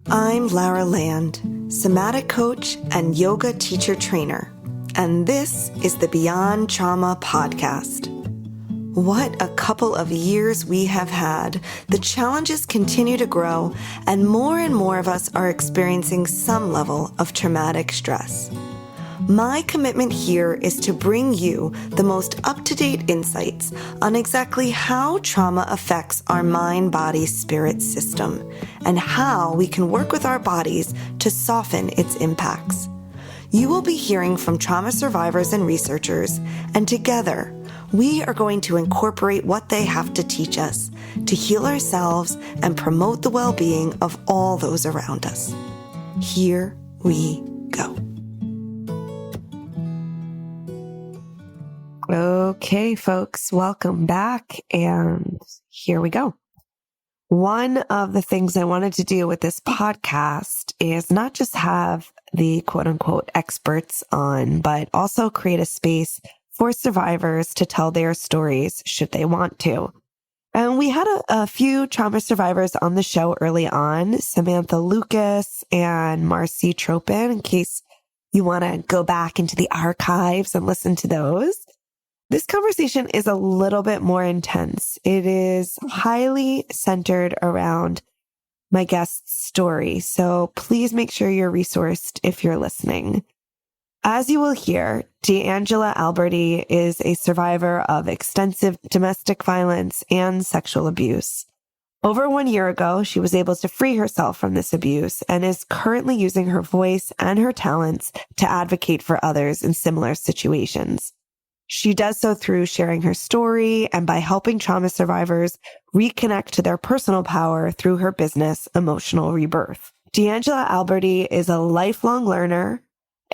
I'm Lara Land, somatic coach and yoga teacher trainer, and this is the Beyond Trauma podcast. What a couple of years we have had. The challenges continue to grow, and more of us are experiencing some level of traumatic stress. My commitment here is to bring you the most up-to-date insights on exactly how trauma affects our mind, body, spirit system, and how we can work with our bodies to soften its impacts. You will be hearing from trauma survivors and researchers, and together, we are going to incorporate what they have to teach us to heal ourselves and promote the well-being of all those around us. Here we go. Okay, folks, welcome back, and here we go. One of the things I wanted to do with this podcast is not just have the quote-unquote experts on, but also create a space for survivors to tell their stories should they want to. And we had a few trauma survivors on the show early on, Samantha Lucas and Marcy Tropin, in case you want to go back into the archives and listen to those. This conversation is a little bit more intense. It is highly centered around my guest's story, so please make sure you're resourced if you're listening. As you will hear, D'Angela Alberty is a survivor of extensive domestic violence and sexual abuse. Over 1 year ago, she was able to free herself from this abuse and is currently using her voice and her talents to advocate for others in similar situations. She does so through sharing her story and by helping trauma survivors reconnect to their personal power through her business, Emotional Rebirth. D'Angela Alberty is a lifelong learner,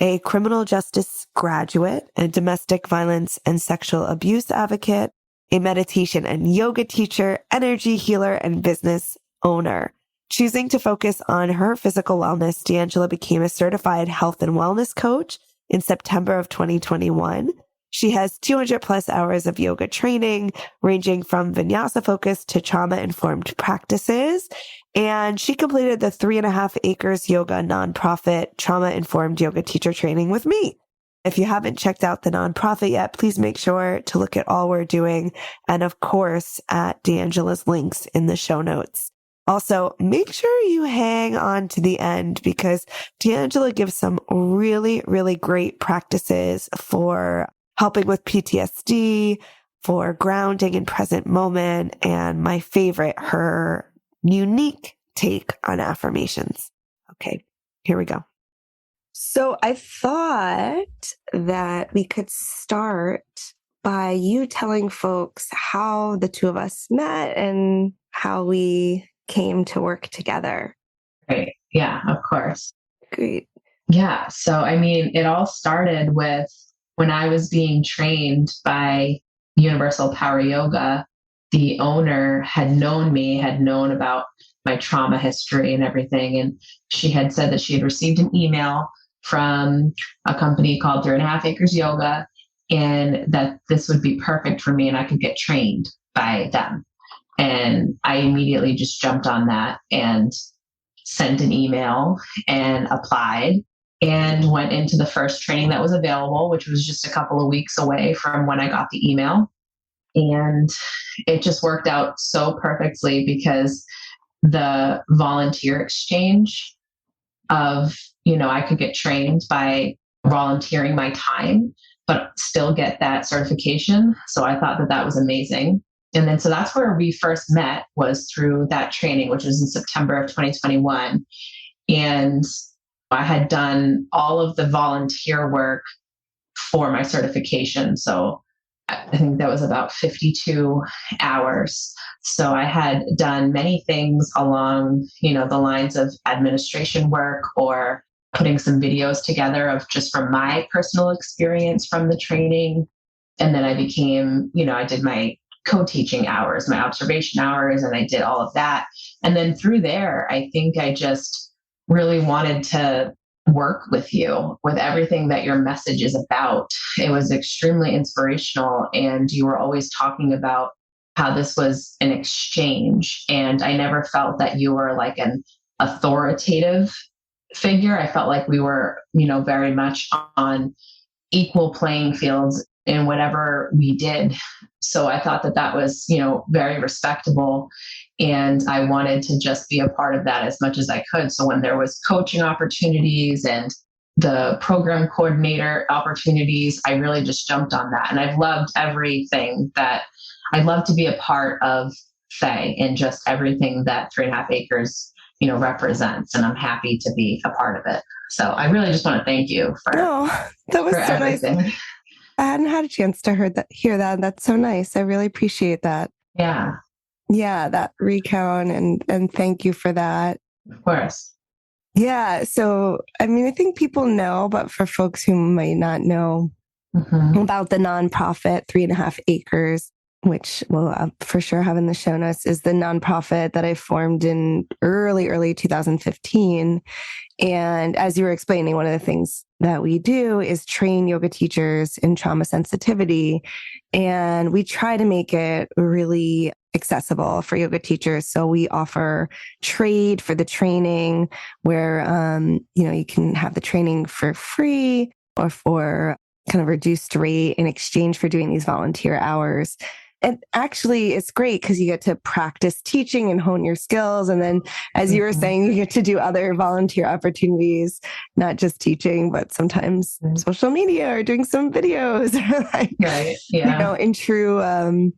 a criminal justice graduate, a domestic violence and sexual abuse advocate, a meditation and yoga teacher, energy healer, and business owner. Choosing to focus on her physical wellness, D'Angela became a certified health and wellness coach in September of 2021. She has 200 plus hours of yoga training, ranging from vinyasa focus to trauma-informed practices. And she completed the 3.5 Acres Yoga nonprofit trauma-informed yoga teacher training with me. If you haven't checked out the nonprofit yet, please make sure to look at all we're doing. And of course, at D'Angela's links in the show notes. Also, make sure you hang on to the end because D'Angela gives some really great practices for helping with PTSD, for grounding in present moment, and my favorite, her unique take on affirmations. Okay, here we go. So I thought that we could start by you telling folks how the two of us met and how we came to work together. Great. Yeah, of course. Great. Yeah. So, it all started with when I was being trained by Universal Power Yoga. The owner had known about my trauma history and everything. And she had said that she had received an email from a company called 3.5 Acres Yoga, and that this would be perfect for me and I could get trained by them. And I immediately just jumped on that and sent an email and applied and went into the first training that was available, which was just a couple of weeks away from when I got the email. And it just worked out so perfectly because the volunteer exchange of, I could get trained by volunteering my time, but still get that certification. So I thought that was amazing. And then, so that's where we first met, was through that training, which was in September of 2021. And I had done all of the volunteer work for my certification. So I think that was about 52 hours. So I had done many things along, the lines of administration work or putting some videos together of just from my personal experience from the training. And then I became, I did my co-teaching hours, my observation hours, and I did all of that. And then through there, I think I just really wanted to work with you with everything that your message is about. It was extremely inspirational, and you were always talking about how this was an exchange. And I never felt that you were like an authoritative figure. I felt like we were, very much on equal playing fields in whatever we did. So I thought that that was, very respectable. And I wanted to just be a part of that as much as I could. So when there was coaching opportunities and the program coordinator opportunities, I really just jumped on that. And I've loved everything that I'd love to be a part of Faye and just everything that 3.5 acres, represents. And I'm happy to be a part of it. So I really just want to thank you for, that was for so everything. Nice. I hadn't had a chance to hear that. That's so nice. I really appreciate that. Yeah. Yeah, that recount and thank you for that. Of course. Yeah. So, I mean, I think people know, but for folks who might not know about the nonprofit 3.5 acres, which we'll for sure have in the show notes, is the nonprofit that I formed in early 2015. And as you were explaining, one of the things that we do is train yoga teachers in trauma sensitivity. And we try to make it really accessible for yoga teachers. So we offer trade for the training where, you can have the training for free or for kind of reduced rate in exchange for doing these volunteer hours. And actually, it's great because you get to practice teaching and hone your skills. And then, as you were saying, you get to do other volunteer opportunities, not just teaching, but sometimes social media or doing some videos, in true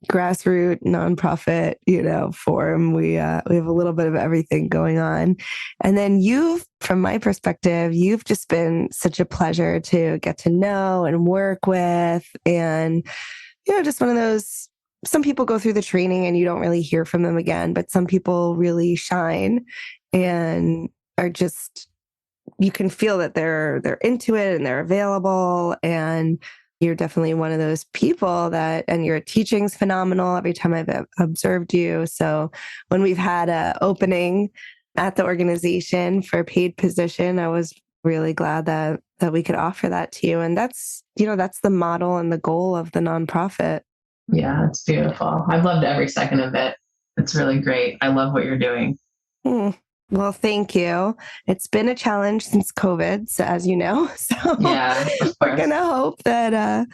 grassroots nonprofit, forum. We have a little bit of everything going on. And then from my perspective, you've just been such a pleasure to get to know and work with. And just one of those, some people go through the training and you don't really hear from them again, but some people really shine and are just, you can feel that they're into it and they're available. And you're definitely one of those people and your teaching's phenomenal every time I've observed you. So when we've had an opening at the organization for a paid position, I was really glad that we could offer that to you. And that's the model and the goal of the nonprofit. Yeah, it's beautiful. I've loved every second of it. It's really great. I love what you're doing. Well, thank you. It's been a challenge since COVID, so as you know. So yeah, we're going to hope that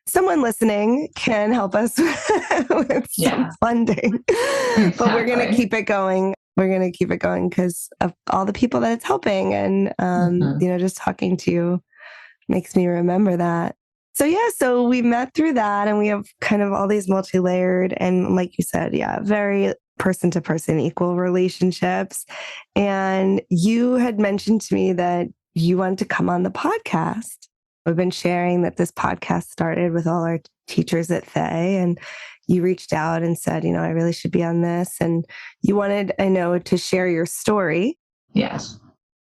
someone listening can help us with some funding. Exactly. But we're going to keep it going. We're going to keep it going because of all the people that it's helping. And, just talking to you makes me remember that. So we met through that and we have kind of all these multi-layered and like you said, very person to person equal relationships. And you had mentioned to me that you wanted to come on the podcast. We've been sharing that this podcast started with all our teachers at Faye, and you reached out and said, I really should be on this. And you wanted, I know, to share your story. Yes.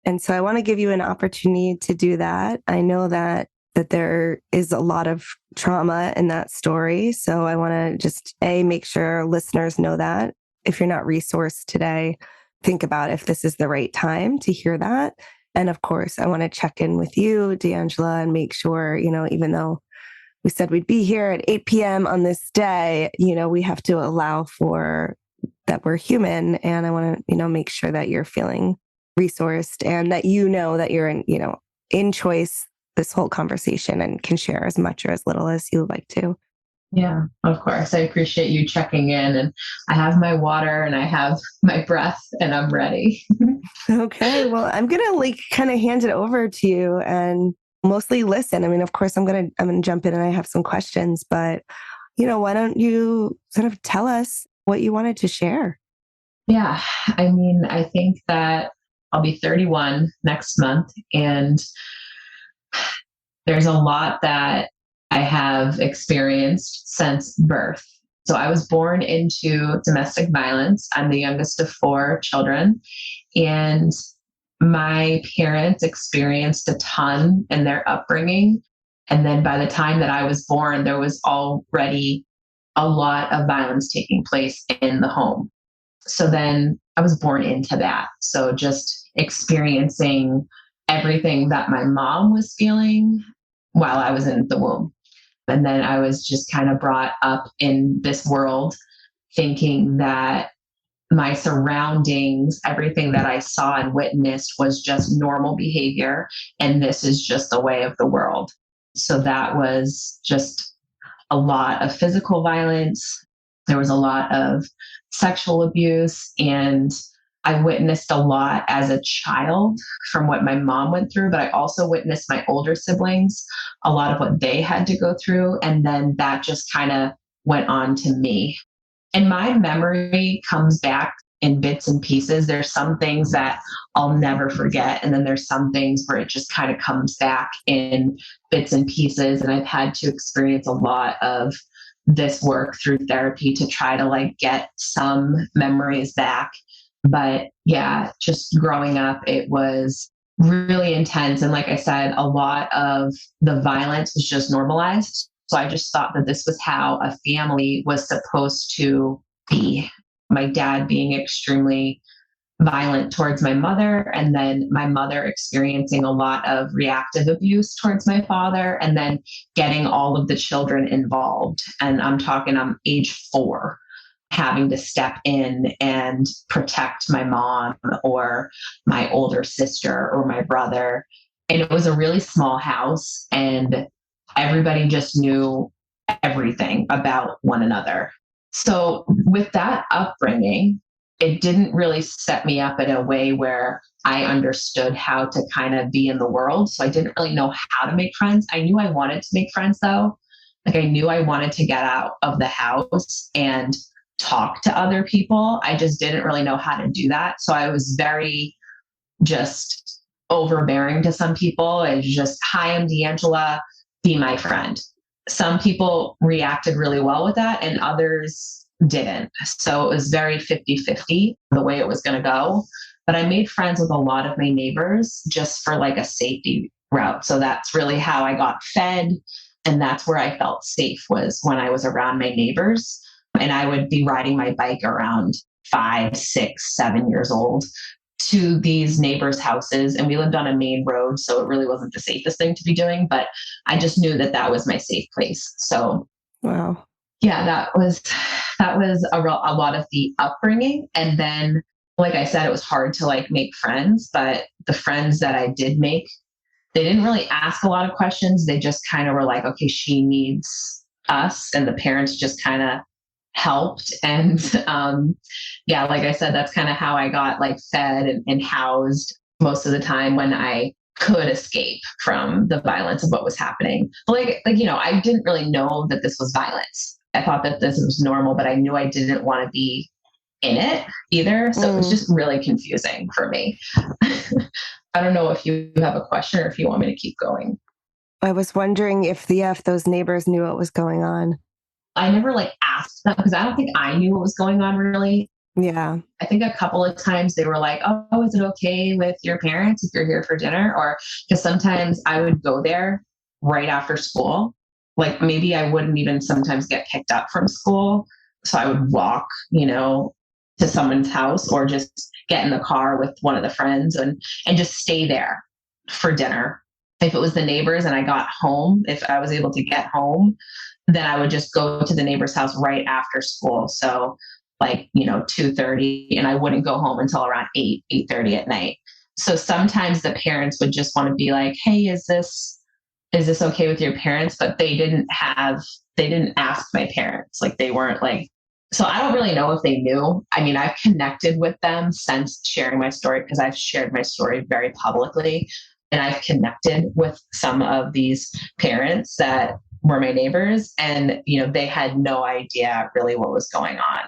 And so I want to give you an opportunity to do that. I know that there is a lot of trauma in that story. So I want to just make sure listeners know that. If you're not resourced today, think about if this is the right time to hear that. And of course, I want to check in with you, D'Angela, and make sure, even though we said we'd be here at 8 p.m. on this day, we have to allow for that we're human. And I want to, make sure that you're feeling resourced and that that you're in choice this whole conversation and can share as much or as little as you would like to. Yeah, of course. I appreciate you checking in, and I have my water and I have my breath and I'm ready. Okay. Well, I'm going to kind of hand it over to you and mostly listen. I mean, of course I'm going to jump in and I have some questions, but why don't you sort of tell us what you wanted to share? Yeah. I mean, I think that I'll be 31 next month, and there's a lot that I have experienced since birth. So I was born into domestic violence. I'm the youngest of 4 children, and my parents experienced a ton in their upbringing. And then by the time that I was born, there was already a lot of violence taking place in the home. So then I was born into that. So just experiencing everything that my mom was feeling while I was in the womb. And then I was just kind of brought up in this world thinking that my surroundings, everything that I saw and witnessed was just normal behavior. And this is just the way of the world. So that was just a lot of physical violence. There was a lot of sexual abuse. And I witnessed a lot as a child from what my mom went through, but I also witnessed my older siblings, a lot of what they had to go through. And then that just kind of went on to me. And my memory comes back in bits and pieces. There's some things that I'll never forget. And then there's some things where it just kind of comes back in bits and pieces. And I've had to experience a lot of this work through therapy to try to like get some memories back. But yeah, just growing up, it was really intense. And like I said, a lot of the violence was just normalized. So I just thought that this was how a family was supposed to be. My dad being extremely violent towards my mother, and then my mother experiencing a lot of reactive abuse towards my father, and then getting all of the children involved. And I'm age 4, having to step in and protect my mom or my older sister or my brother. And it was a really small house, and everybody just knew everything about one another. So with that upbringing, it didn't really set me up in a way where I understood how to kind of be in the world. So I didn't really know how to make friends. I knew I wanted to make friends though. Like I knew I wanted to get out of the house and talk to other people. I just didn't really know how to do that. So I was very just overbearing to some people. It's just, hi, I'm D'Angela, be my friend. Some people reacted really well with that and others didn't. So it was very 50-50 the way it was going to go. But I made friends with a lot of my neighbors just for like a safety route. So that's really how I got fed. And that's where I felt safe, was when I was around my neighbors. And I would be riding my bike around 5, 6, 7 years old to these neighbors' houses. And we lived on a main road, so it really wasn't the safest thing to be doing. But I just knew that that was my safe place. So, wow. Yeah, that was a lot of the upbringing. And then, like I said, it was hard to like make friends, but the friends that I did make, they didn't really ask a lot of questions. They just kind of were like, okay, she needs us. And the parents just kind of helped. And yeah, like I said, that's kind of how I got like fed and housed most of the time when I could escape from the violence of what was happening. But I didn't really know that this was violence. I thought that this was normal, but I knew I didn't want to be in it either. So it was just really confusing for me. I don't know if you have a question or if you want me to keep going. I was wondering if those neighbors knew what was going on. I never asked them because I don't think I knew what was going on really. Yeah. I think a couple of times they were like, oh, is it okay with your parents if you're here for dinner? Or because sometimes I would go there right after school. Like maybe I wouldn't even sometimes get picked up from school. So I would walk, to someone's house or just get in the car with one of the friends and just stay there for dinner. If it was the neighbors and I got home, if I was able to get home, then I would just go to the neighbor's house right after school. So 2:30, and I wouldn't go home until around 8:30 at night. So sometimes the parents would just want to be like, hey, is this okay with your parents? But they didn't ask my parents. They weren't so I don't really know if they knew. I mean, I've connected with them since sharing my story because I've shared my story very publicly. And I've connected with some of these parents that were my neighbors, and, they had no idea really what was going on.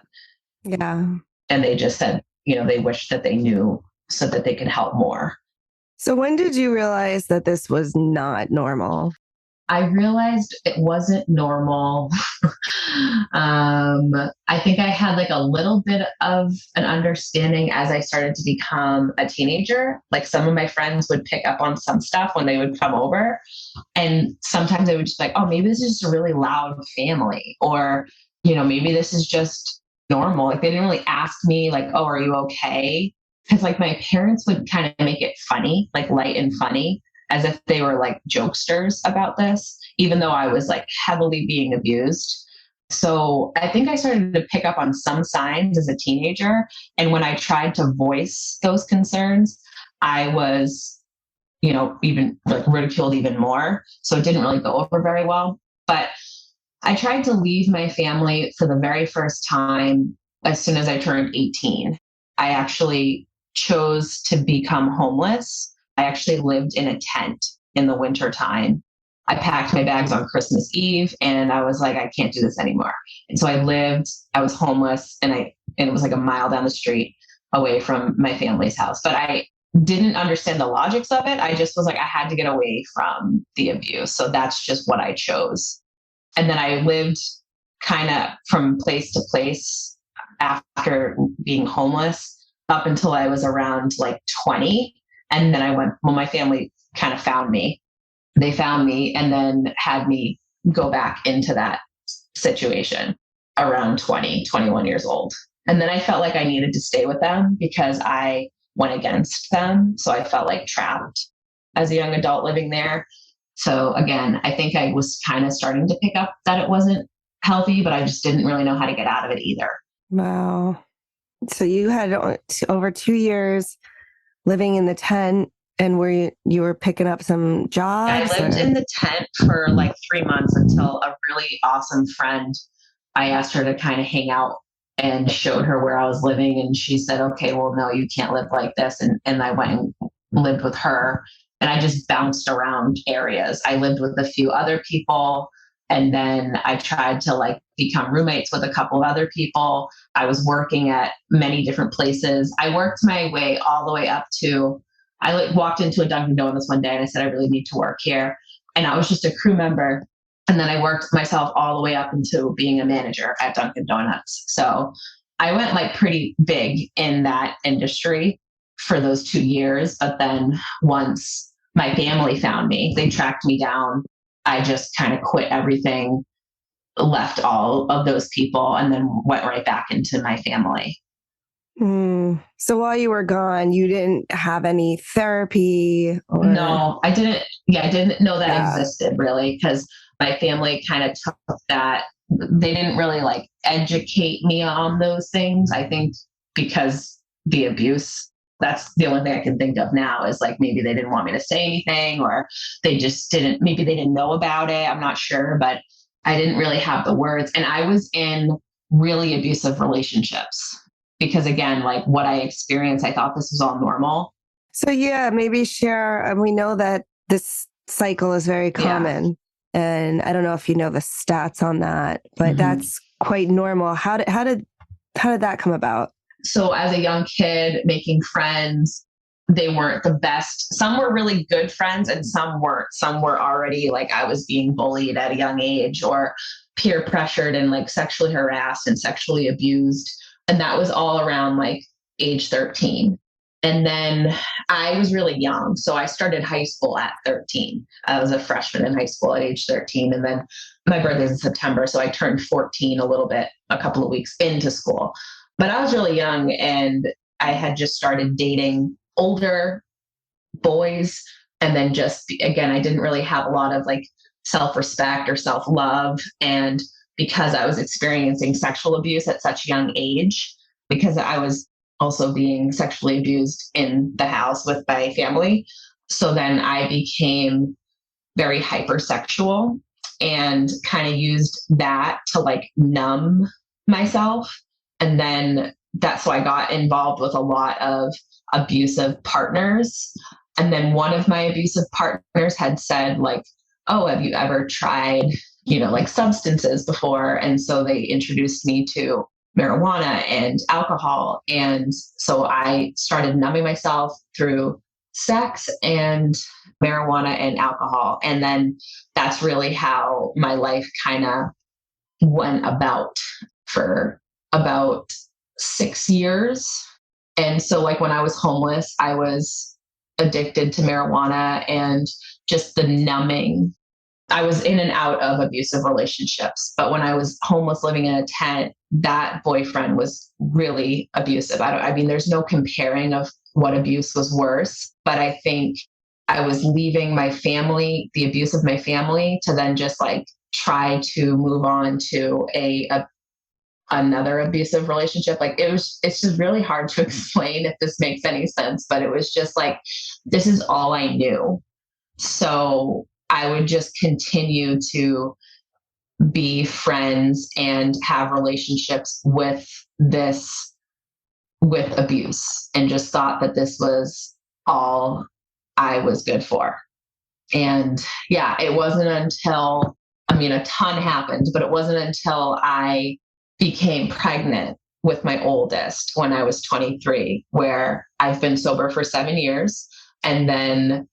Yeah. And they just said, they wished that they knew so that they could help more. So when did you realize that this was not normal? I realized it wasn't normal. I think I had a little bit of an understanding as I started to become a teenager. Some of my friends would pick up on some stuff when they would come over. And sometimes they would just oh, maybe this is just a really loud family. Or, maybe this is just normal. They didn't really ask me oh, are you okay? Because my parents would kind of make it funny, light and funny, as if they were jokesters about this, even though I was heavily being abused. So I think I started to pick up on some signs as a teenager. And when I tried to voice those concerns, I was, even like ridiculed even more. So it didn't really go over very well. But I tried to leave my family for the very first time as soon as I turned 18. I actually chose to become homeless. I actually lived in a tent in the winter time. I packed my bags on Christmas Eve and I was like, I can't do this anymore. And so I was homeless and it was like a mile down the street away from my family's house. But I didn't understand the logics of it. I just was like, I had to get away from the abuse. So that's just what I chose. And then I lived kind of from place to place after being homeless up until I was around like 20. And then my family kind of found me. They found me and then had me go back into that situation around 20, 21 years old. And then I felt like I needed to stay with them because I went against them. So I felt like trapped as a young adult living there. So again, I think I was kind of starting to pick up that it wasn't healthy, but I just didn't really know how to get out of it either. Wow. So you had over 2 years living in the tent, and where you were picking up some jobs? I lived in the tent for like 3 months until a really awesome friend, I asked her to kind of hang out and showed her where I was living. And she said, okay, well, no, you can't live like this. And I went and lived with her. And I just bounced around areas. I lived with a few other people. And then I tried to like become roommates with a couple of other people. I was working at many different places. I worked my way all the way up to, walked into a Dunkin' Donuts one day and I said, I really need to work here. And I was just a crew member. And then I worked myself all the way up into being a manager at Dunkin' Donuts. So I went like pretty big in that industry for those 2 years. But then once my family found me, they tracked me down. I just kind of quit everything, left all of those people, and then went right back into my family. So while you were gone, you didn't have any therapy? No, I didn't. Yeah, I didn't know that existed really, because my family kind of took that. They didn't really like educate me on those things. I think because the abuse, that's the only thing I can think of now is like maybe they didn't want me to say anything, or maybe they didn't know about it. I'm not sure, but I didn't really have the words. And I was in really abusive relationships because again, like what I experienced, I thought this was all normal. So yeah, maybe share, we know that this cycle is very common. Yeah. And I don't know if you know the stats on that, but that's quite normal. How did that come about? So as a young kid making friends, they weren't the best. Some were really good friends and some weren't. Some were already like I was being bullied at a young age or peer pressured and like sexually harassed and sexually abused. And that was all around like age 13. And then I was really young. So I started high school at 13. I was a freshman in high school at age 13. And then my birthday's in September. So I turned 14 a couple of weeks into school. But I was really young and I had just started dating older boys. And then again, I didn't really have a lot of like self-respect or self-love. And because I was experiencing sexual abuse at such a young age, because I was also being sexually abused in the house with my family. So then I became very hypersexual and kind of used that to like numb myself. And then that's why I got involved with a lot of abusive partners. And then one of my abusive partners had said like, oh, have you ever tried, like substances before? And so they introduced me to marijuana and alcohol. And so I started numbing myself through sex and marijuana and alcohol. And then that's really how my life kind of went about for about 6 years. And so like when I was homeless, I was addicted to marijuana and just the numbing. I was in and out of abusive relationships, but when I was homeless living in a tent, that boyfriend was really abusive. I mean, there's no comparing of what abuse was worse, but I think I was leaving my family, the abuse of my family, to then just like try to move on to another abusive relationship. Like it's just really hard to explain if this makes any sense, but it was just like, this is all I knew. So I would just continue to be friends and have relationships with abuse, and just thought that this was all I was good for. And yeah, it wasn't until, I mean, a ton happened, but it wasn't until I became pregnant with my oldest when I was 23, where I've been sober for 7 years. And then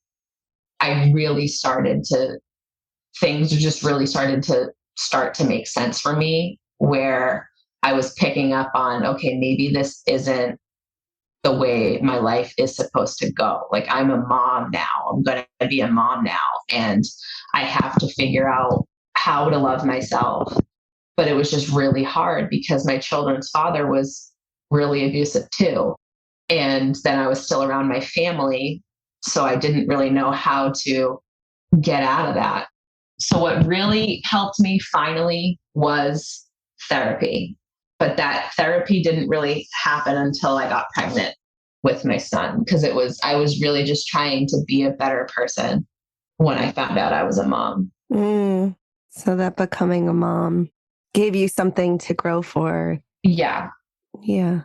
things just really started to make sense for me, where I was picking up on, okay, maybe this isn't the way my life is supposed to go. Like, I'm a mom now. I'm going to be a mom now. And I have to figure out how to love myself. But it was just really hard because my children's father was really abusive too. And then I was still around my family. So I didn't really know how to get out of that. So what really helped me finally was therapy. But that therapy didn't really happen until I got pregnant with my son, because I was really just trying to be a better person when I found out I was a mom. So that becoming a mom gave you something to grow for. Yeah. Yeah.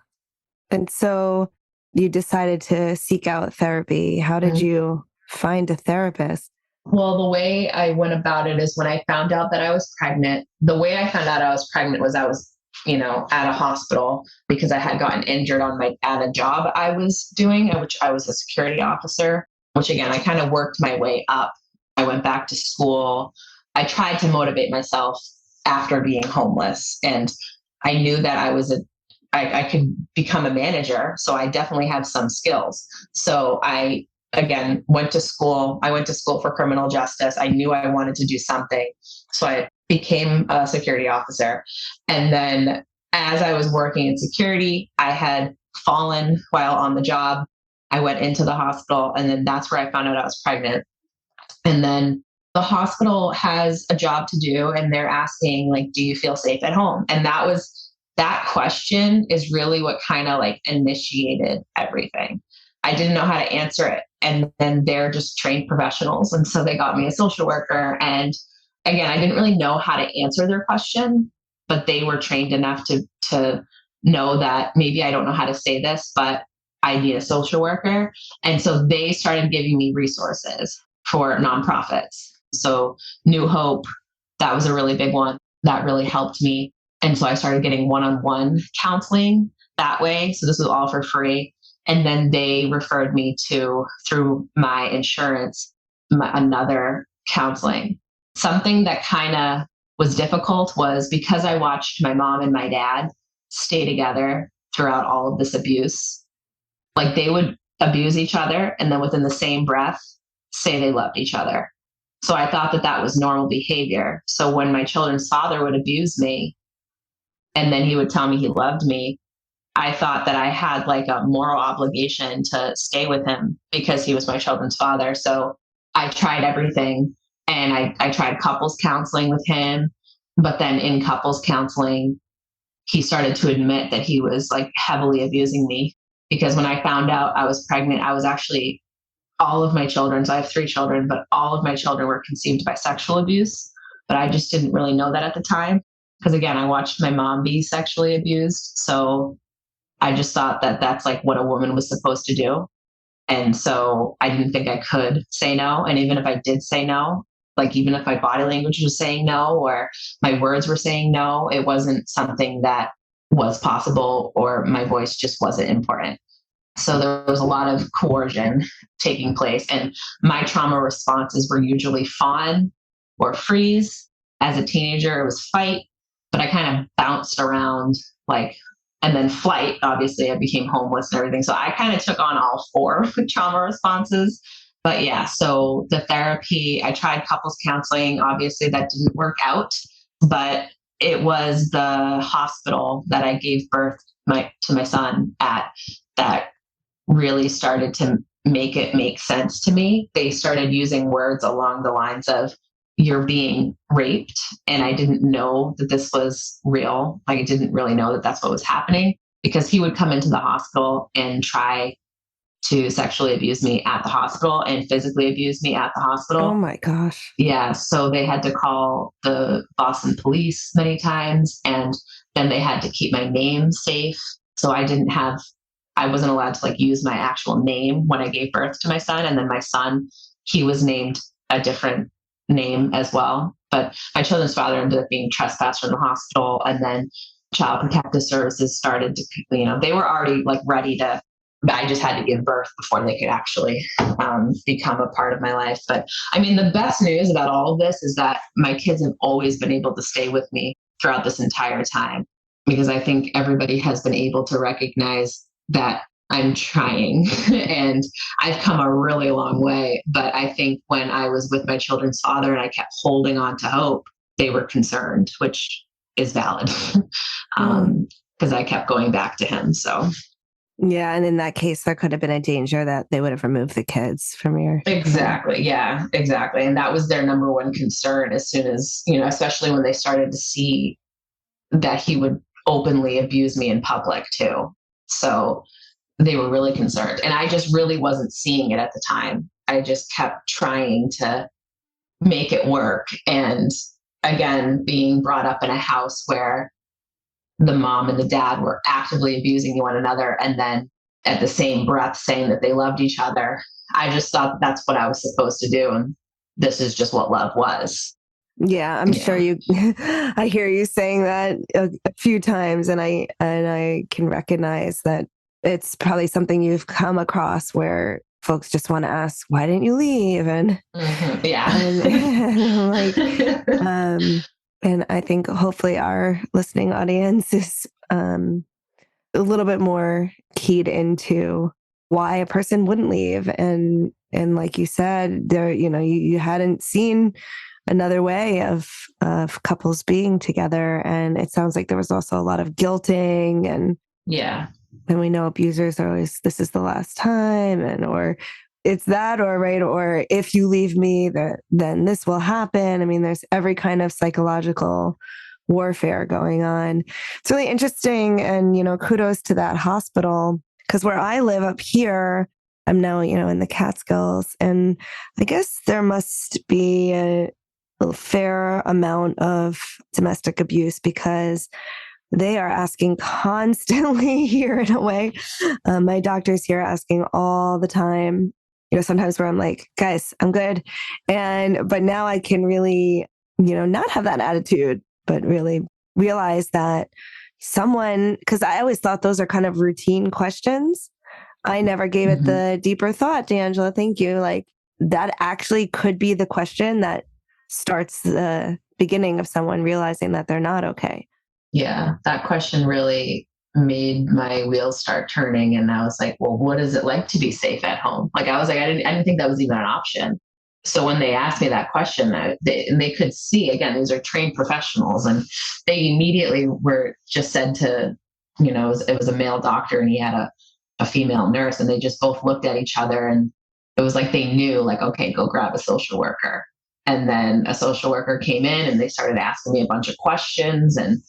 And so you decided to seek out therapy. How did you find a therapist? Well, the way I went about it is, when I found out that I was pregnant, the way I found out I was pregnant was I was, at a hospital because I had gotten injured at a job I was doing, which I was a security officer, which again, I kind of worked my way up. I went back to school. I tried to motivate myself after being homeless. And I knew that I could become a manager. So I definitely have some skills. So I, again, went to school. I went to school for criminal justice. I knew I wanted to do something. So I became a security officer. And then as I was working in security, I had fallen while on the job. I went into the hospital, and then that's where I found out I was pregnant. And then the hospital has a job to do, and they're asking, like, do you feel safe at home? And that question is really what kind of like initiated everything. I didn't know how to answer it. And then they're just trained professionals. And so they got me a social worker. And again, I didn't really know how to answer their question, but they were trained enough to know that maybe I don't know how to say this, but I need a social worker. And so they started giving me resources for nonprofits. So New Hope, that was a really big one that really helped me. And so I started getting one-on-one counseling that way. So this was all for free. And then they referred me through my insurance, another counseling. Something that kind of was difficult was because I watched my mom and my dad stay together throughout all of this abuse. Like, they would abuse each other and then within the same breath say they loved each other. So I thought that was normal behavior. So when my children's father would abuse me and then he would tell me he loved me, I thought that I had like a moral obligation to stay with him because he was my children's father. So I tried everything, and I tried couples counseling with him. But then in couples counseling, he started to admit that he was like heavily abusing me, because when I found out I was pregnant, I was actually, all of my children, so I have 3 children, but all of my children were conceived by sexual abuse. But I just didn't really know that at the time, because again, I watched my mom be sexually abused. So I just thought that that's like what a woman was supposed to do. And so I didn't think I could say no. And even if I did say no, like even if my body language was saying no or my words were saying no, it wasn't something that was possible, or my voice just wasn't important. So there was a lot of coercion taking place. And my trauma responses were usually fawn or freeze. As a teenager, it was fight, but I kind of bounced around and then flight. Obviously, I became homeless and everything. So I kind of took on all 4 trauma responses. But yeah, so the therapy, I tried couples counseling. Obviously, that didn't work out, but it was the hospital that I gave birth to my son at that really started to make it make sense to me. They started using words along the lines of, you're being raped. And I didn't know that this was real. Like, I didn't really know that that's what was happening, because he would come into the hospital and try to sexually abuse me at the hospital and physically abuse me at the Oh hospital. my gosh. Yeah. So they had to call the Boston police many times. And then they had to keep my name safe. So I wasn't allowed to like use my actual name when I gave birth to my son. And then my son, he was named a different name as well. But my children's father ended up being trespassed from the hospital. And then Child Protective Services started to, they were already like ready to, I just had to give birth before they could actually become a part of my life. But I mean, the best news about all of this is that my kids have always been able to stay with me throughout this entire time, because I think everybody has been able to recognize that I'm trying and I've come a really long way. But I think when I was with my children's father and I kept holding on to hope, they were concerned, which is valid, because I kept going back to him. So. Yeah. And in that case, there could have been a danger that they would have removed the kids from your. Exactly. Yeah, exactly. And that was their number one concern as soon as, especially when they started to see that he would openly abuse me in public too. So they were really concerned. And I just really wasn't seeing it at the time. I just kept trying to make it work. And again, being brought up in a house where the mom and the dad were actively abusing one another, and then at the same breath saying that they loved each other. I just thought that's what I was supposed to do. And this is just what love was. Yeah, I'm sure I hear you saying that a few times, and I can recognize that it's probably something you've come across where folks just want to ask, why didn't you leave? And yeah. And I think hopefully our listening audience is a little bit more keyed into why a person wouldn't leave. And like you said, there, you hadn't seen another way of couples being together. And it sounds like there was also a lot of guilting, and and we know abusers are always, this is the last time, or it's that, or if you leave me, then this will happen. I mean, there's every kind of psychological warfare going on. It's really interesting. And, kudos to that hospital, because where I live up here, I'm now, in the Catskills, and I guess there must be a fair amount of domestic abuse, because they are asking constantly here in a way. My doctor's here asking all the time, sometimes where I'm like, guys, I'm good. But now I can really, not have that attitude, but really realize that because I always thought those are kind of routine questions. I never gave it the deeper thought, D'Angela. Thank you. Like, that actually could be the question that starts the beginning of someone realizing that they're not okay. Yeah, that question really made my wheels start turning. And I was like, well, what is it like to be safe at home? Like, I was like, I didn't think that was even an option. So when they asked me that question, they could see, again, these are trained professionals, and they immediately were just said to, it was a male doctor and he had a female nurse, and they just both looked at each other, and it was like they knew, like, okay, go grab a social worker. And then a social worker came in and they started asking me a bunch of questions, and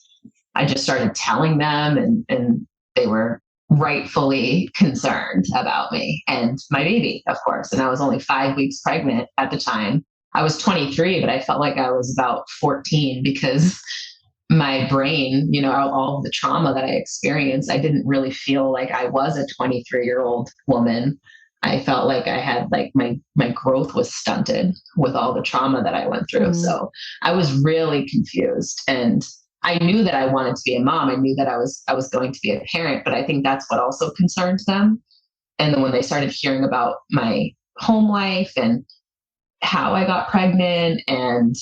I just started telling them, and they were rightfully concerned about me and my baby, of course. And I was only 5 weeks pregnant at the time. I was 23, but I felt like I was about 14, because my brain, all of the trauma that I experienced, I didn't really feel like I was a 23-year-old woman. I felt like I had, like, my growth was stunted with all the trauma that I went through. So I was really confused, and I knew that I wanted to be a mom. I knew that I was going to be a parent, but I think that's what also concerned them. And then when they started hearing about my home life and how I got pregnant, and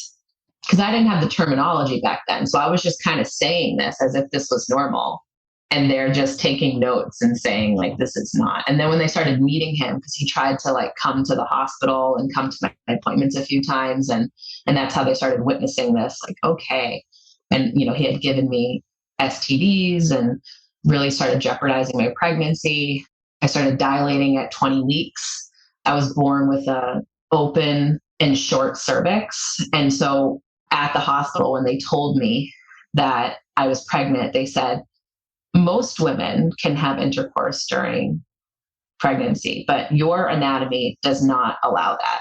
because I didn't have the terminology back then, so I was just kind of saying this as if this was normal. And they're just taking notes and saying, like, this is not. And then when they started meeting him, because he tried to, like, come to the hospital and come to my appointments a few times, and that's how they started witnessing this, like, okay. And, he had given me STDs and really started jeopardizing my pregnancy. I started dilating at 20 weeks. I was born with a open and short cervix. And so at the hospital, when they told me that I was pregnant, they said, most women can have intercourse during pregnancy, but your anatomy does not allow that.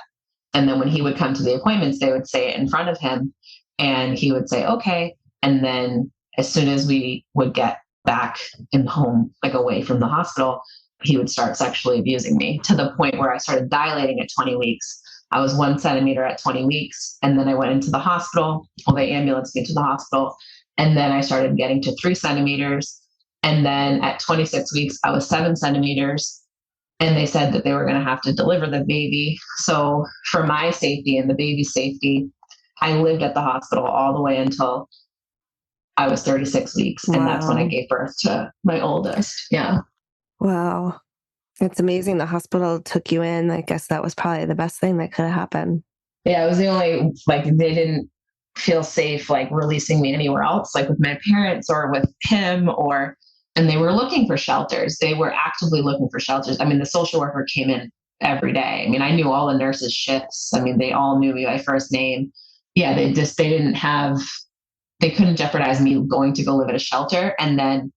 And then when he would come to the appointments, they would say it in front of him and he would say, okay. And then as soon as we would get back in home, like away from the hospital, he would start sexually abusing me to the point where I started dilating at 20 weeks. I was 1 centimeter at 20 weeks. And then I went into the hospital. Well, they ambulanced me to the hospital. And then I started getting to 3 centimeters. And then at 26 weeks, I was 7 centimeters. And they said that they were going to have to deliver the baby. So for my safety and the baby's safety, I lived at the hospital all the way until I was 36 weeks. Wow. And that's when I gave birth to my oldest. Yeah. Wow. It's amazing the hospital took you in. I guess that was probably the best thing that could have happened. Yeah, it was the only, like, they didn't feel safe, like, releasing me anywhere else, like with my parents or with him, and they were looking for shelters. They were actively looking for shelters. I mean, the social worker came in every day. I mean, I knew all the nurses' shifts. I mean, they all knew me by first name. Yeah, they couldn't jeopardize me going to go live at a shelter and then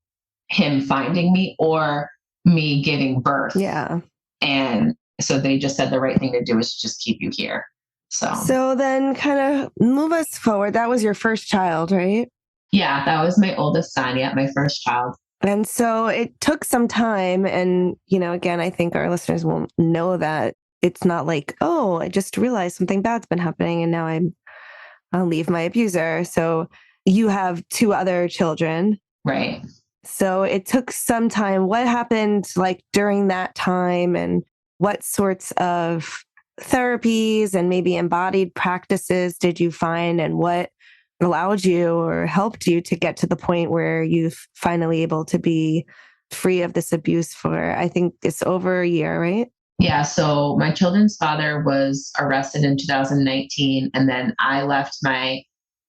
him finding me or me giving birth. Yeah. And so they just said the right thing to do is just keep you here. So then kind of move us forward. That was your first child, right? Yeah, that was my oldest son. Yeah, my first child. And so it took some time. And, again, I think our listeners will know that it's not like, oh, I just realized something bad's been happening and now I'll leave my abuser. So you have 2 other children. Right. So it took some time. What happened like during that time and what sorts of therapies and maybe embodied practices did you find and what allowed you or helped you to get to the point where you're finally able to be free of this abuse for, I think it's over a year, right? Yeah. So my children's father was arrested in 2019. And then I left my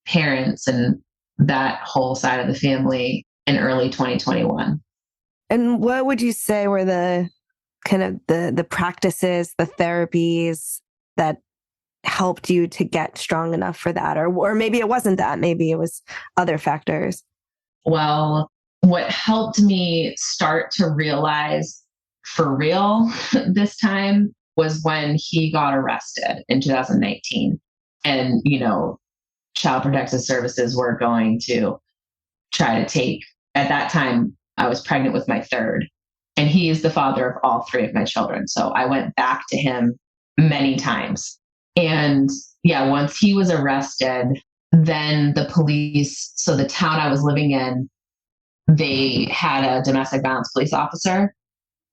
parents and that whole side of the family in early 2021. And what would you say were the kind of the practices, the therapies that helped you to get strong enough for that? Or maybe it wasn't that, maybe it was other factors. Well, what helped me start to realize for real this time was when he got arrested in 2019. And, Child Protective Services were going to try to take, at that time, I was pregnant with my third. And he is the father of all 3 of my children. So I went back to him many times. And yeah, once he was arrested, then the police, so the town I was living in, they had a domestic violence police officer.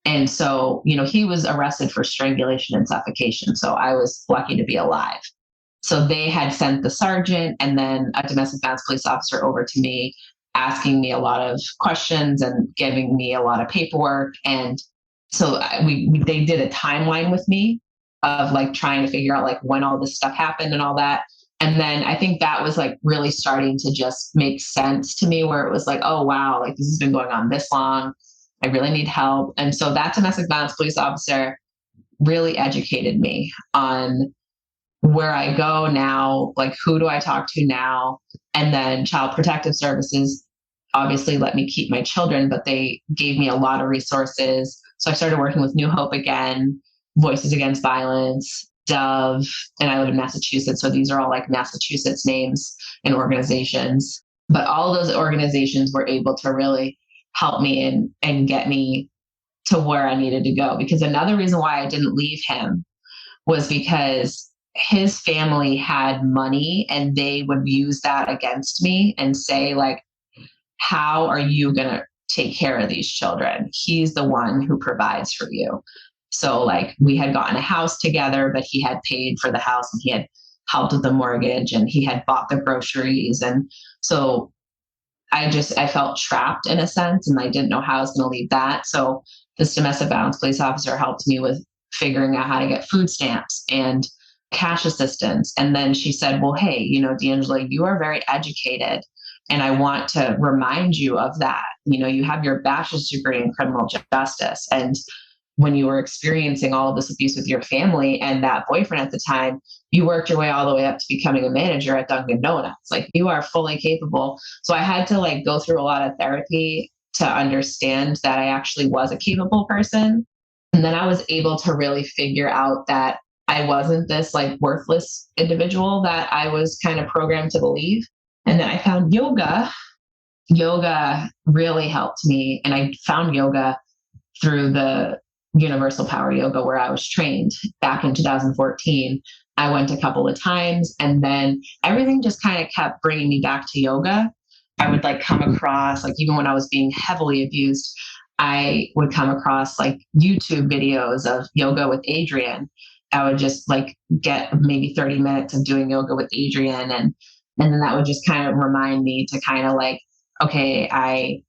And so, he was arrested for strangulation and suffocation. So I was lucky to be alive. So they had sent the sergeant and then a domestic violence police officer over to me, asking me a lot of questions and giving me a lot of paperwork. And so they did a timeline with me of like trying to figure out like when all this stuff happened and all that. And then I think that was like really starting to just make sense to me where it was like, oh, wow, like this has been going on this long. I really need help. And so that domestic violence police officer really educated me on where I go now, like who do I talk to now? And then Child Protective Services obviously let me keep my children, but they gave me a lot of resources. So I started working with New Hope again, Voices Against Violence, Dove, and I live in Massachusetts. So these are all like Massachusetts names and organizations. But all of those organizations were able to really help me and get me to where I needed to go. Because another reason why I didn't leave him was because his family had money and they would use that against me and say like, how are you going to take care of these children? He's the one who provides for you. So like we had gotten a house together, but he had paid for the house and he had helped with the mortgage and he had bought the groceries. And so I felt trapped in a sense and I didn't know how I was going to leave that. So this domestic violence police officer helped me with figuring out how to get food stamps and cash assistance. And then she said, well, hey, D'Angelo, you are very educated. And I want to remind you of that. You have your bachelor's degree in criminal justice. And when you were experiencing all of this abuse with your family and that boyfriend at the time, you worked your way all the way up to becoming a manager at Dunkin' Donuts. Like, you are fully capable. So I had to like go through a lot of therapy to understand that I actually was a capable person. And then I was able to really figure out that I wasn't this like worthless individual that I was kind of programmed to believe. And then I found yoga. Yoga really helped me. And I found yoga through the Universal Power Yoga where I was trained back in 2014. I went a couple of times, and then everything just kind of kept bringing me back to yoga. I would like come across, like, even when I was being heavily abused, I would come across like YouTube videos of yoga with Adrienne. I would just like get maybe 30 minutes of doing yoga with Adrienne. And then that would just kind of remind me to kind of like, okay, I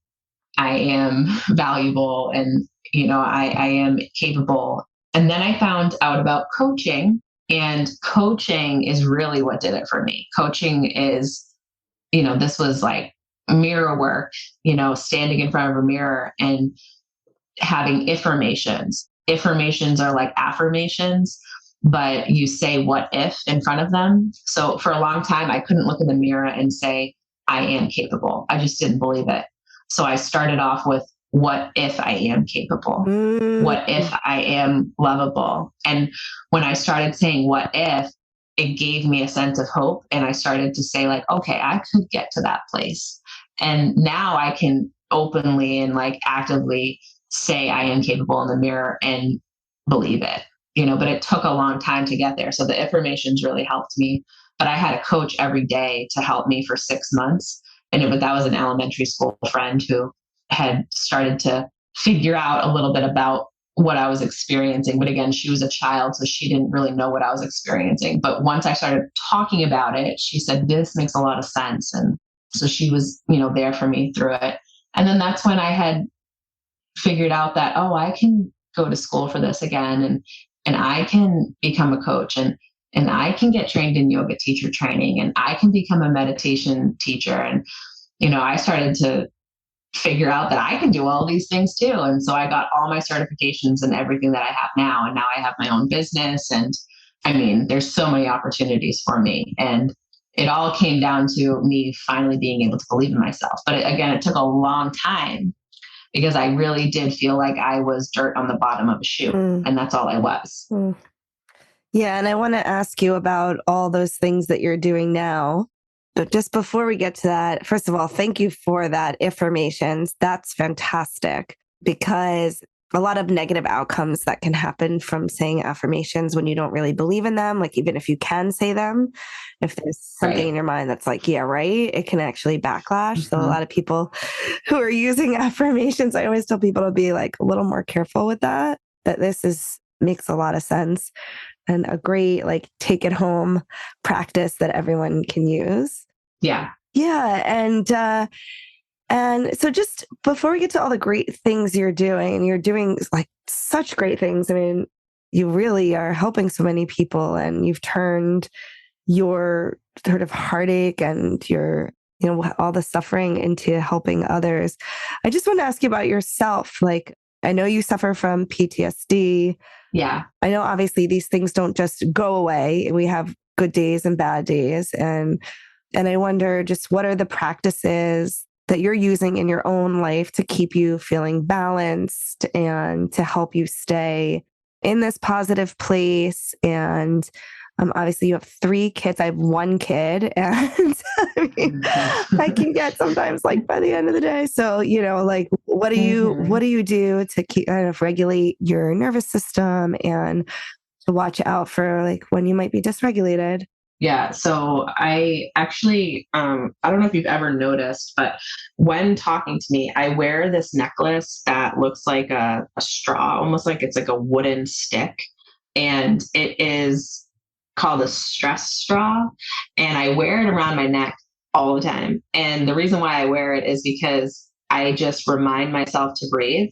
am valuable, and, you know, I am capable. And then I found out about coaching, and coaching is really what did it for me. Coaching is, you know, this was like mirror work, you know, standing in front of a mirror and having affirmations. Affirmations are like affirmations, but you say what if in front of them. So for a long time, I couldn't look in the mirror and say, I am capable. I just didn't believe it. So I started off with, what if I am capable? What if I am lovable? And when I started saying what if, it gave me a sense of hope. And I started to say like, okay, I could get to that place. And now I can openly and like actively say I am capable in the mirror and believe it, you know, but it took a long time to get there. So the affirmations really helped me, but I had a coach every day to help me for 6 months. And that was an elementary school friend who had started to figure out a little bit about what I was experiencing. But again, she was a child, so she didn't really know what I was experiencing. But once I started talking about it, she said, this makes a lot of sense. And so she was, you know, there for me through it. And then that's when I had figured out that, oh, I can go to school for this again, and I can become a coach, and I can get trained in yoga teacher training, and I can become a meditation teacher. And, you know, I started to figure out that I can do all these things too. And so I got all my certifications and everything that I have now. And now I have my own business. And I mean, there's so many opportunities for me. And it all came down to me finally being able to believe in myself. But again, it took a long time because I really did feel like I was dirt on the bottom of a shoe. And that's all I was. Yeah. And I want to ask you about all those things that you're doing now. But just before we get to that, first of all, thank you for that affirmations. That's fantastic, because a lot of negative outcomes that can happen from saying affirmations when you don't really believe in them, like even if you can say them, if there's something in your mind that's like, yeah, right, it can actually backlash. So a lot of people who are using affirmations, I always tell people to be like a little more careful with that this makes a lot of sense and a great like take it home practice that everyone can use. Yeah. Yeah. And so just before we get to all the great things you're doing like such great things. I mean, you really are helping so many people, and you've turned your sort of heartache and your, you know, all the suffering into helping others. I just want to ask you about yourself. Like, I know you suffer from PTSD. Yeah. I know obviously these things don't just go away. We have good days and bad days. And I wonder just what are the practices that you're using in your own life to keep you feeling balanced and to help you stay in this positive place. And obviously you have 3 kids. I have 1 kid, and I mean, I can get sometimes like by the end of the day. So, you know, like what do you do to keep kind of regulate your nervous system and to watch out for like when you might be dysregulated? Yeah. So I actually, I don't know if you've ever noticed, but when talking to me, I wear this necklace that looks like a straw, almost like it's like a wooden stick. And it is called a stress straw. And I wear it around my neck all the time. And the reason why I wear it is because I just remind myself to breathe,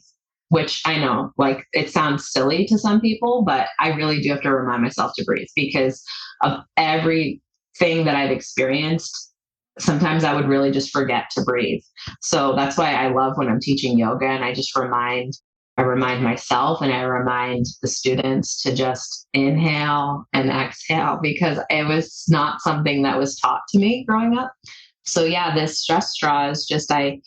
which I know, like, it sounds silly to some people, but I really do have to remind myself to breathe because of everything that I've experienced. Sometimes I would really just forget to breathe. So that's why I love when I'm teaching yoga and I just remind I remind myself and I remind the students to just inhale and exhale because it was not something that was taught to me growing up. So yeah, this stress straw is just, I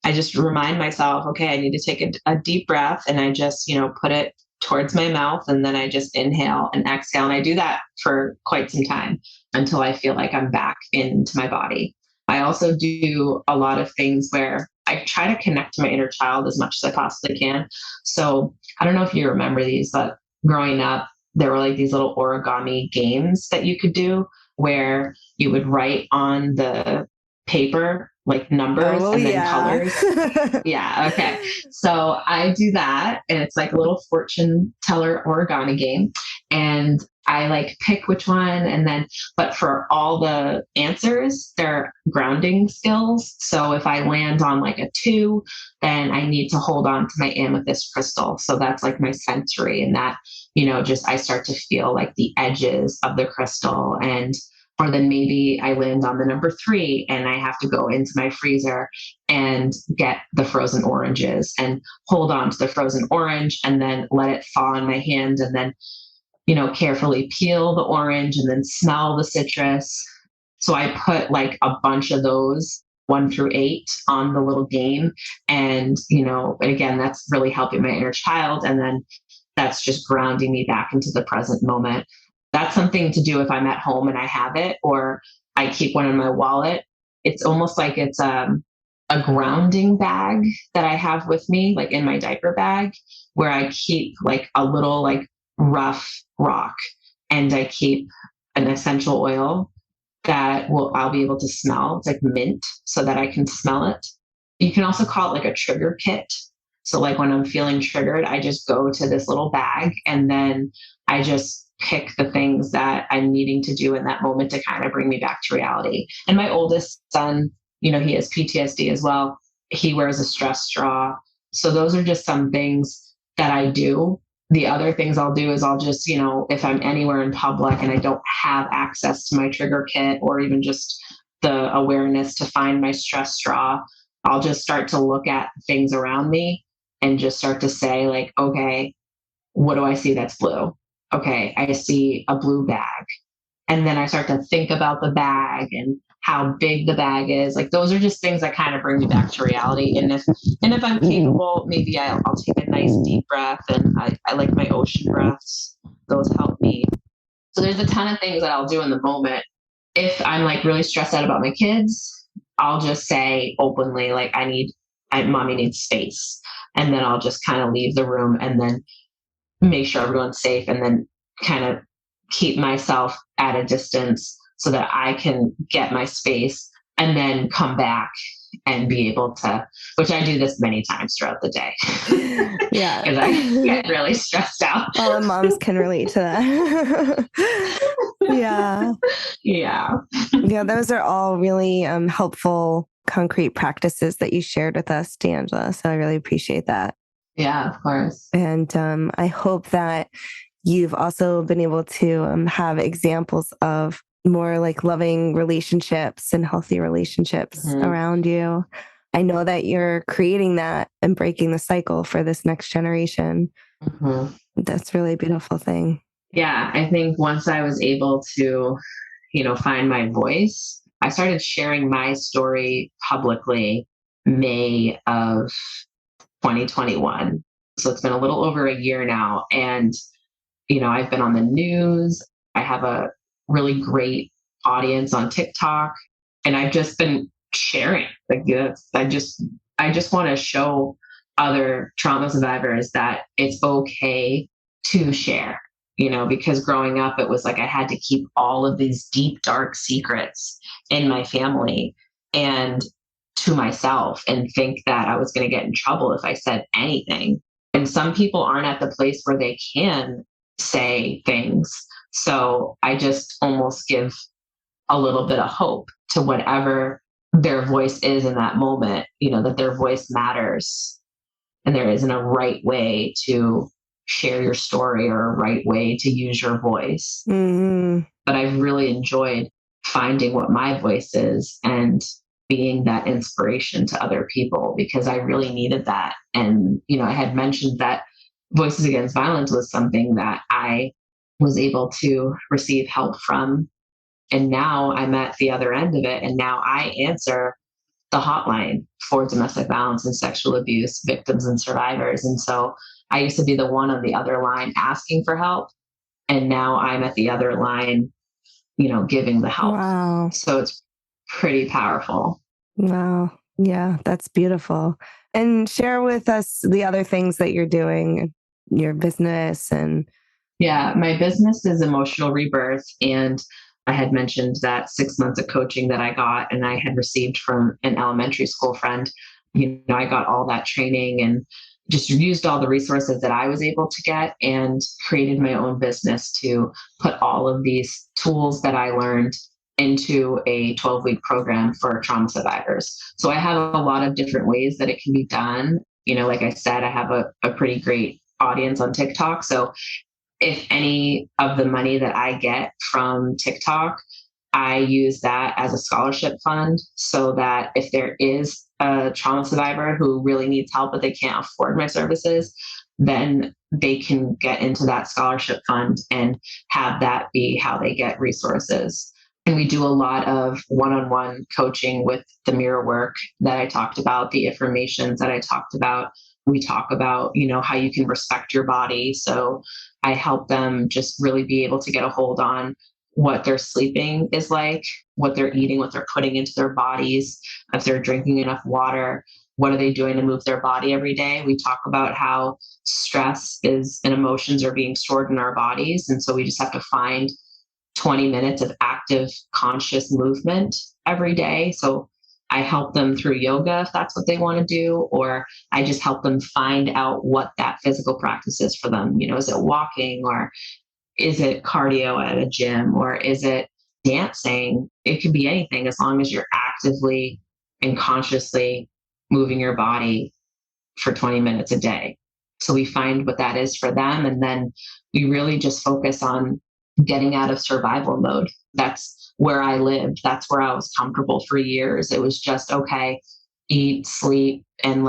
just remind myself, okay, I need to take a deep breath, and I just, put it towards my mouth, and then I just inhale and exhale. And I do that for quite some time until I feel like I'm back into my body. I also do a lot of things where I try to connect to my inner child as much as I possibly can. So I don't know if you remember these, but growing up, there were like these little origami games that you could do where you would write on the paper like numbers and then colors. Yeah. Okay. So I do that, and it's like a little fortune teller origami game. And I like pick which one, and then, but for all the answers, they're grounding skills. So if I land on like a 2, then I need to hold on to my amethyst crystal. So that's like my sensory, and that, just I start to feel like the edges of the crystal. And or then maybe I land on the number 3 and I have to go into my freezer and get the frozen oranges and hold on to the frozen orange and then let it fall in my hand, and then, carefully peel the orange and then smell the citrus. So I put like a bunch of those 1 through 8 on the little game. And, again, that's really helping my inner child. And then that's just grounding me back into the present moment. That's something to do if I'm at home and I have it, or I keep one in my wallet. It's almost like it's a grounding bag that I have with me, like in my diaper bag, where I keep like a little like rough rock, and I keep an essential oil that I'll be able to smell. It's like mint, so that I can smell it. You can also call it like a trigger kit. So like when I'm feeling triggered, I just go to this little bag, and then I just pick the things that I'm needing to do in that moment to kind of bring me back to reality. And my oldest son, he has PTSD as well. He wears a stress straw. So those are just some things that I do. The other things I'll do is I'll just, if I'm anywhere in public and I don't have access to my trigger kit, or even just the awareness to find my stress straw, I'll just start to look at things around me and just start to say like, okay, what do I see that's blue? Okay, I see a blue bag. And then I start to think about the bag and how big the bag is. Like those are just things that kind of bring me back to reality. And if I'm capable, maybe I'll take a nice deep breath. And I like my ocean breaths. Those help me. So there's a ton of things that I'll do in the moment. If I'm like really stressed out about my kids, I'll just say openly, like mommy needs space. And then I'll just kind of leave the room and then make sure everyone's safe, and then kind of keep myself at a distance so that I can get my space and then come back and be able to, which I do this many times throughout the day. Yeah. Because I get really stressed out. All the moms can relate to that. Yeah. Yeah. Yeah. Those are all really helpful, concrete practices that you shared with us, D'Angela. So I really appreciate that. Yeah, of course. And I hope that you've also been able to have examples of more like loving relationships and healthy relationships around you. I know that you're creating that and breaking the cycle for this next generation. That's really a beautiful thing. Yeah. I think once I was able to, find my voice, I started sharing my story publicly May of 2021. So it's been a little over a year now. And, I've been on the news. I have a really great audience on TikTok, and I've just been sharing. Like, I just want to show other trauma survivors that it's okay to share, because growing up, it was like I had to keep all of these deep, dark secrets in my family and to myself, and think that I was going to get in trouble if I said anything. And some people aren't at the place where they can say things. So I just almost give a little bit of hope to whatever their voice is in that moment, that their voice matters. And there isn't a right way to share your story or a right way to use your voice. But I've really enjoyed finding what my voice is and being that inspiration to other people, because I really needed that. And, I had mentioned that Voices Against Violence was something that I was able to receive help from. And now I'm at the other end of it. And now I answer the hotline for domestic violence and sexual abuse victims and survivors. And so I used to be the one on the other line asking for help. And now I'm at the other line, giving the help. Wow. So it's pretty powerful. Wow. Yeah, that's beautiful. And share with us the other things that you're doing, your business and. Yeah, my business is Emotional Rebirth. And I had mentioned that 6 months of coaching that I got and I had received from an elementary school friend. I got all that training and just used all the resources that I was able to get and created my own business to put all of these tools that I learned into a 12-week program for trauma survivors. So I have a lot of different ways that it can be done. Like I said, I have a pretty great audience on TikTok. So if any of the money that I get from TikTok, I use that as a scholarship fund so that if there is a trauma survivor who really needs help, but they can't afford my services, then they can get into that scholarship fund and have that be how they get resources. And we do a lot of one-on-one coaching with the mirror work that I talked about, the affirmations that I talked about. We talk about, how you can respect your body. So I help them just really be able to get a hold on what their sleeping is like, what they're eating, what they're putting into their bodies, if they're drinking enough water, what are they doing to move their body every day. We talk about how stress is and emotions are being stored in our bodies. And so we just have to find 20 minutes of active, conscious movement every day. So I help them through yoga if that's what they want to do, or I just help them find out what that physical practice is for them. Is it walking, or is it cardio at a gym, or is it dancing? It could be anything as long as you're actively and consciously moving your body for 20 minutes a day. So we find what that is for them. And then we really just focus on getting out of survival mode. That's where I lived. That's where I was comfortable for years. It was just, okay, eat, sleep, and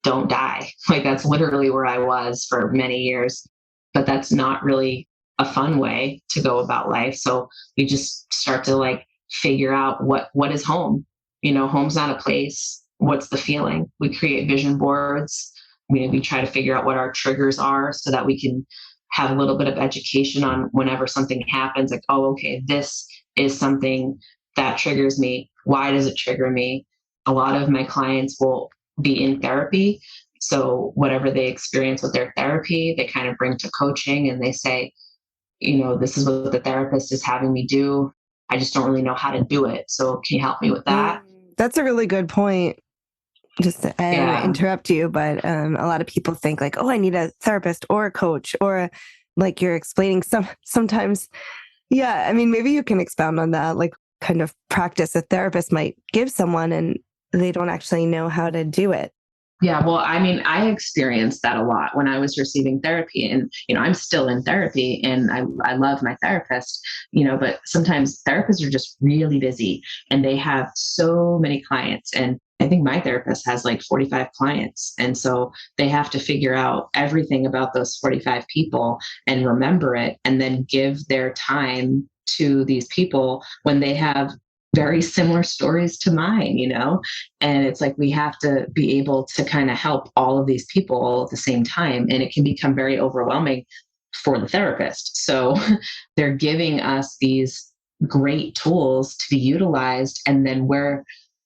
don't die. That's literally where I was for many years. But that's not really a fun way to go about life. So we just start to figure out what is home. Home's not a place. What's the feeling? We create vision boards. We try to figure out what our triggers are so that we can have a little bit of education on whenever something happens, okay, this is something that triggers me. Why does it trigger me? A lot of my clients will be in therapy. So whatever they experience with their therapy, they kind of bring to coaching and they say, this is what the therapist is having me do. I just don't really know how to do it. So can you help me with that? That's a really good point. Just to interrupt you, but a lot of people think I need a therapist or a coach, or you're explaining sometimes. Yeah. I mean, maybe you can expound on that, kind of practice a therapist might give someone and they don't actually know how to do it. Yeah, well, I experienced that a lot when I was receiving therapy, and, I'm still in therapy and I love my therapist, but sometimes therapists are just really busy and they have so many clients. And I think my therapist has 45 clients. And so they have to figure out everything about those 45 people and remember it and then give their time to these people when they have very similar stories to mine, and it's we have to be able to kind of help all of these people all at the same time. And it can become very overwhelming for the therapist. So they're giving us these great tools to be utilized. And then we're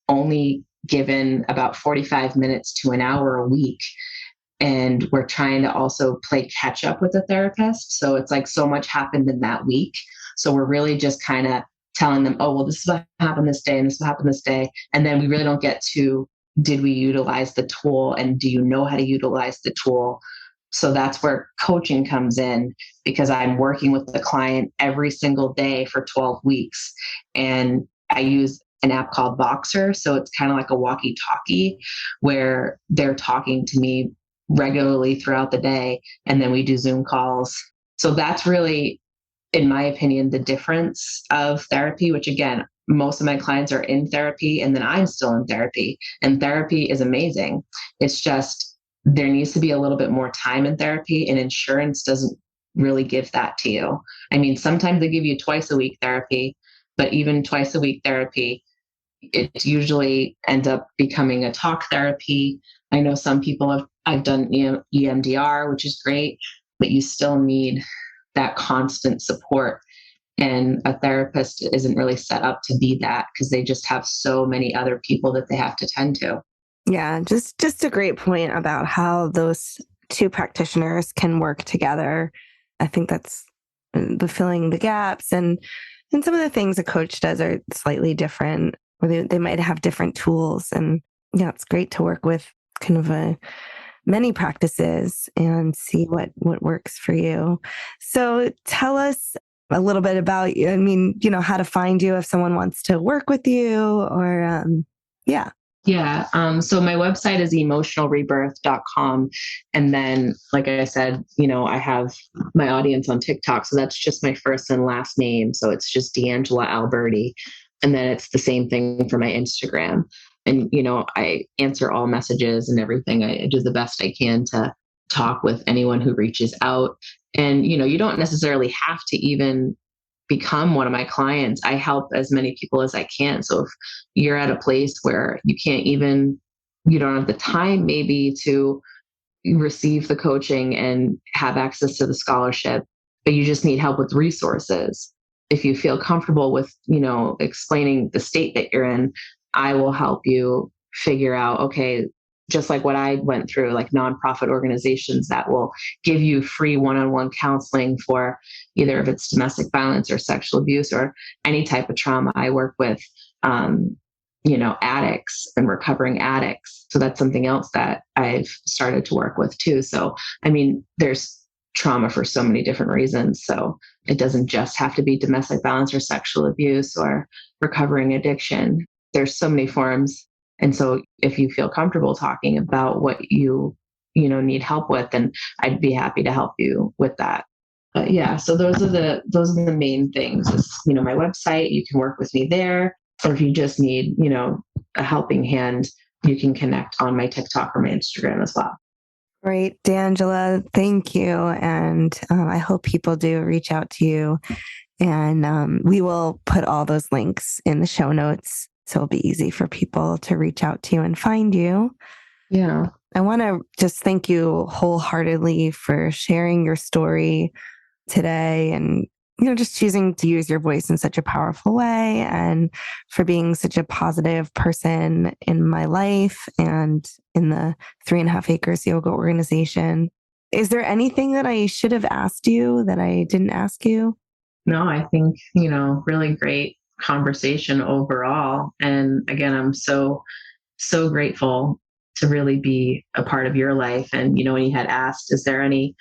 only given about 45 minutes to an hour a week. And we're trying to also play catch up with the therapist. So it's so much happened in that week. So we're really just kind of telling them, oh, well, this is what happened this day and this is what happened this day. And then we really don't get to, did we utilize the tool and do you know how to utilize the tool? So that's where coaching comes in, because I'm working with the client every single day for 12 weeks. And I use an app called Boxer. So it's kind of like a walkie-talkie where they're talking to me regularly throughout the day. And then we do Zoom calls. So that's really, in my opinion, the difference of therapy, which again, most of my clients are in therapy, and then I'm still in therapy, and therapy is amazing. It's just there needs to be a little bit more time in therapy, and insurance doesn't really give that to you. I mean, sometimes they give you twice a week therapy, but even twice a week therapy, it usually ends up becoming a talk therapy. I know some people I've done EMDR, which is great, but you still need that constant support. And a therapist isn't really set up to be that because they just have so many other people that they have to tend to. Yeah, just a great point about how those two practitioners can work together. I think that's the filling the gaps, and some of the things a coach does are slightly different, or they might have different tools. And yeah, it's great to work with kind of many practices and see what works for you. So tell us a little bit about, I mean, how to find you if someone wants to work with you, or yeah. Yeah. So my website is emotionalrebirth.com. And then, like I said, I have my audience on TikTok. So that's just my first and last name. So it's just D'Angela Alberty. And then it's the same thing for my Instagram. And, I answer all messages and everything. I do the best I can to talk with anyone who reaches out. And, you don't necessarily have to even become one of my clients. I help as many people as I can. So if you're at a place where you don't have the time maybe to receive the coaching and have access to the scholarship, but you just need help with resources. If you feel comfortable with, explaining the state that you're in, I will help you figure out, okay, just like what I went through, like nonprofit organizations that will give you free one-on-one counseling for either if it's domestic violence or sexual abuse or any type of trauma. I work with, addicts and recovering addicts. So that's something else that I've started to work with too. So, I mean, there's trauma for so many different reasons. So it doesn't just have to be domestic violence or sexual abuse or recovering addiction. There's so many forms. And so if you feel comfortable talking about what you need help with, then I'd be happy to help you with that. But yeah, so those are the main things. Is, my website, you can work with me there. Or if you just need, a helping hand, you can connect on my TikTok or my Instagram as well. Great, D'Angela. Thank you. And I hope people do reach out to you. And we will put all those links in the show notes. So it'll be easy for people to reach out to you and find you. Yeah. I want to just thank you wholeheartedly for sharing your story today and, just choosing to use your voice in such a powerful way, and for being such a positive person in my life and in the 3.5 Acres Yoga organization. Is there anything that I should have asked you that I didn't ask you? No, I think, really great conversation overall. And again, I'm so, so grateful to really be a part of your life. And, when you had asked, is there any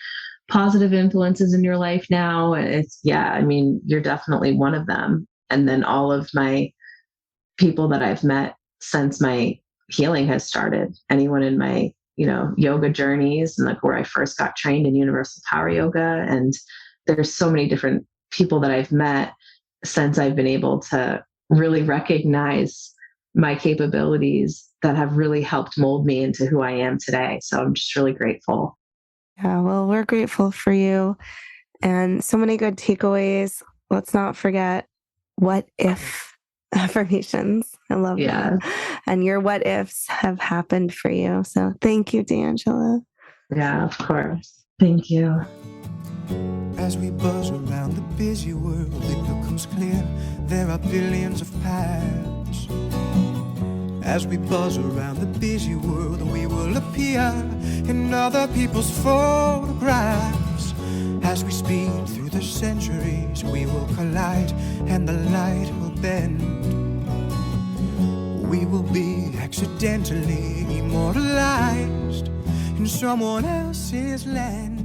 positive influences in your life now? You're definitely one of them. And then all of my people that I've met since my healing has started, anyone in my, yoga journeys, and like where I first got trained in universal power yoga. And there's so many different people that I've met since I've been able to really recognize my capabilities that have really helped mold me into who I am today. So I'm just really grateful. Yeah, well, we're grateful for you, and so many good takeaways. Let's not forget what if affirmations. I love that. And your what ifs have happened for you. So thank you, D'Angela. Yeah, of course. Thank you. As we buzz around the busy world, it becomes clear there are billions of paths. As we buzz around the busy world, we will appear in other people's photographs. As we speed through the centuries, we will collide and the light will bend. We will be accidentally immortalized in someone else's land.